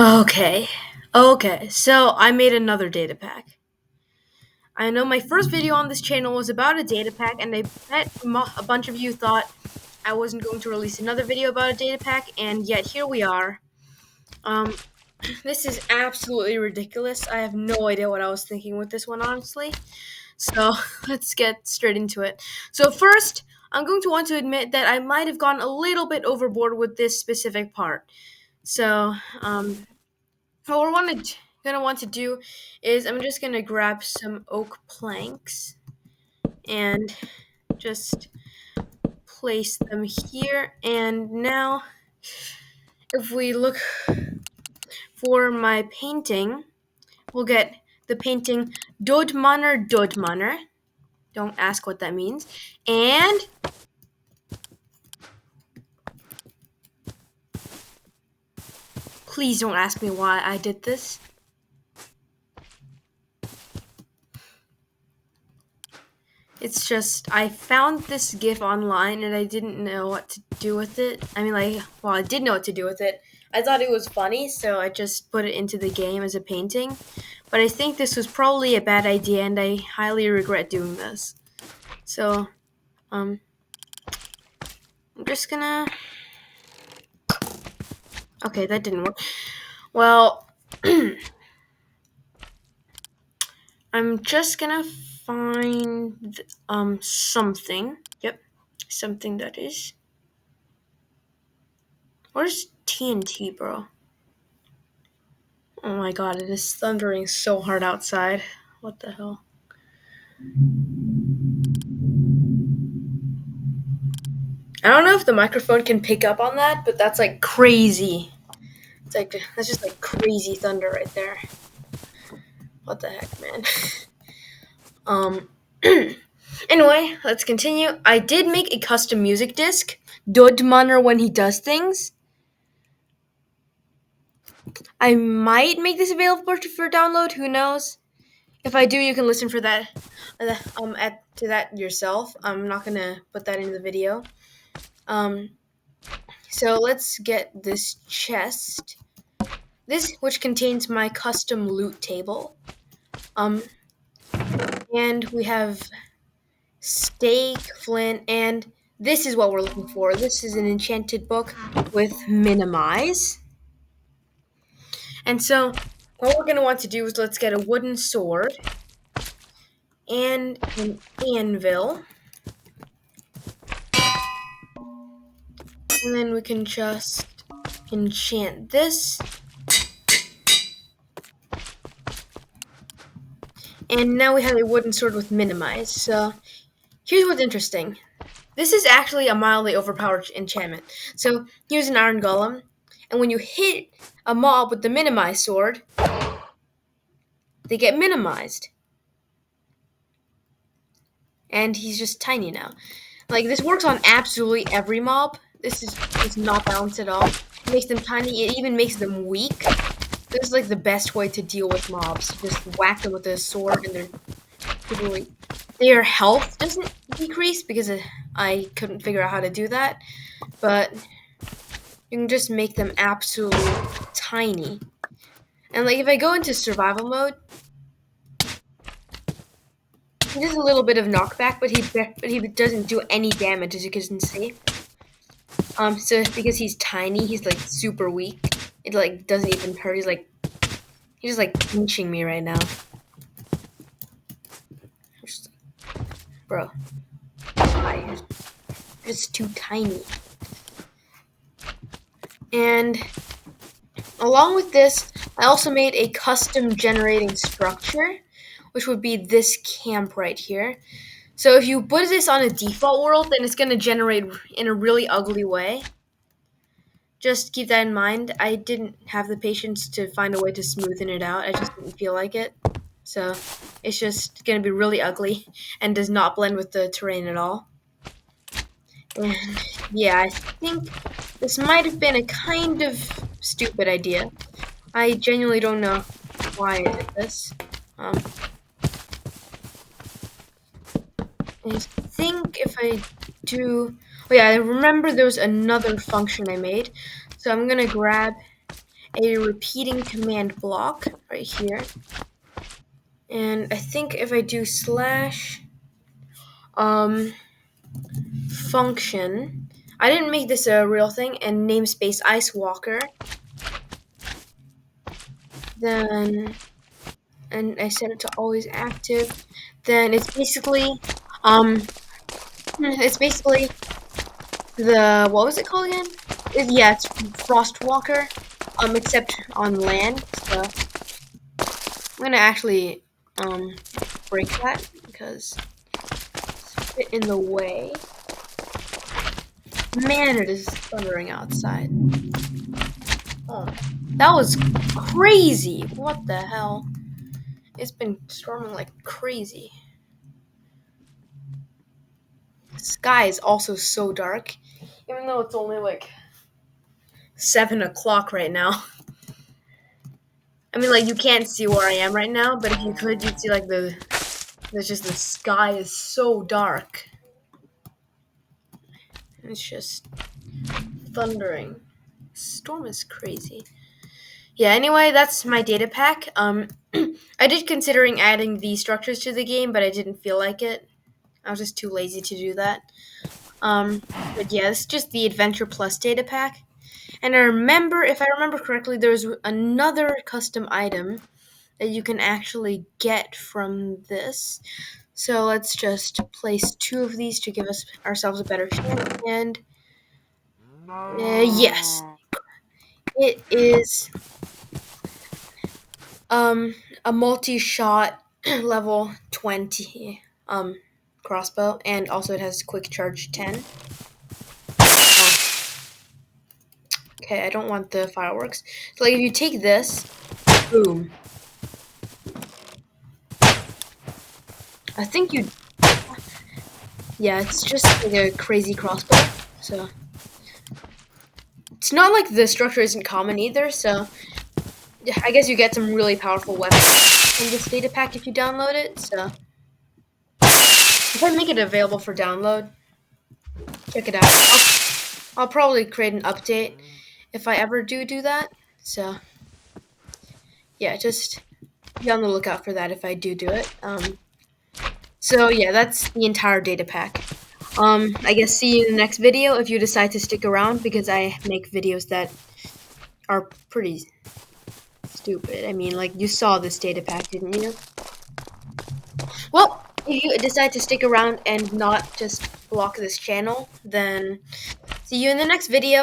Okay, so I made another data pack. I know my first video on this channel was about a data pack, and I bet a bunch of you thought I wasn't going to release another video about a data pack, and yet here we are. Um, this is absolutely ridiculous. I have no idea what I was thinking with this one, honestly. So let's get straight into it. So first, I'm going to want to admit that I might have gone a little bit overboard with this specific part. So, what gonna want to do is I'm just gonna grab some oak planks and just place them here. And now, if we look for my painting, we'll get the painting Dodmanner. Don't ask what that means. And please don't ask me why I did this. It's just, I found this GIF online and I didn't know what to do with it. I did know what to do with it. I thought it was funny, so I just put it into the game as a painting. But I think this was probably a bad idea and I highly regret doing this. So, I'm just gonna. Okay, that didn't work. Well, I'm just gonna find something. Yep, something that is. Where's TNT, bro? Oh my god, it is thundering so hard outside. What the hell? I don't know if the microphone can pick up on that, but that's like crazy. That's just like crazy thunder right there. What the heck, man? um Anyway, let's continue. I did make a custom music disc. Dodmanner when he does things. I might make this available for download, who knows? If I do, you can listen for that to that yourself. I'm not gonna put that in the video. So let's get this chest. This which contains my custom loot table. And we have steak, flint, and this is what we're looking for. This is an enchanted book with minimize. And so what we're gonna want to do is let's get a wooden sword and an anvil. And then we can just enchant this. And now we have a wooden sword with minimize. So here's what's interesting. This is actually a mildly overpowered enchantment. So here's an iron golem. And when you hit a mob with the minimize sword, they get minimized. And he's just tiny now. Like, this works on absolutely every mob. This is not balanced at all. It makes them tiny. It even makes them weak. This is like the best way to deal with mobs. Just whack them with a sword and they're super weak. Their health doesn't decrease because I couldn't figure out how to do that. But you can just make them absolutely tiny. And like if I go into survival mode, he does a little bit of knockback, but he doesn't do any damage, as you can see. So because he's tiny, he's like super weak. It like doesn't even hurt. He's just like pinching me right now. Bro, you're just too tiny. And along with this, I also made a custom generating structure, which would be this camp right here. So if you put this on a default world, then it's going to generate in a really ugly way. Just keep that in mind. I didn't have the patience to find a way to smoothen it out. I just didn't feel like it. So it's just going to be really ugly and does not blend with the terrain at all. And yeah, I think this might have been a kind of stupid idea. I genuinely don't know why I did this. I think if I do... Oh yeah, I remember there was another function I made. So I'm going to grab a repeating command block right here. And I think if I do slash function, I didn't make this a real thing, and namespace Ice Walker, then, and I set it to always active, then it's basically the, what was it called again? Yeah, it's Frostwalker, except on land. So I'm gonna actually break that because it's a bit in the way. Man, it is thundering outside. Oh, that was crazy. What the hell? It's been storming like crazy. The sky is also so dark, even though it's only like 7 o'clock right now. I mean, like, you can't see where I am right now, but if you could, you'd see like there's just the sky is so dark. It's just thundering. Storm is crazy. Yeah, anyway, that's my data pack. I did considering adding these structures to the game, but I didn't feel like it. I was just too lazy to do that. But yeah, it's just the Adventure Plus data pack. And if I remember correctly, there's another custom item that you can actually get from this. So let's just place 2 of these to give ourselves a better chance. And yes, it is a multi-shot level 20 crossbow, and also it has quick charge 10. Okay, I don't want the fireworks. So like if you take this, boom. I think you, yeah, it's just like a crazy crossbow. So it's not like the structure isn't common either. So I guess you get some really powerful weapons in this data pack if you download it. So if I make it available for download, check it out. I'll probably create an update if I ever do that. So yeah, just be on the lookout for that if I do it. So yeah, that's the entire data pack. I guess see you in the next video if you decide to stick around, because I make videos that are pretty stupid. I mean, like, you saw this data pack, didn't you? Well, if you decide to stick around and not just block this channel, then see you in the next video.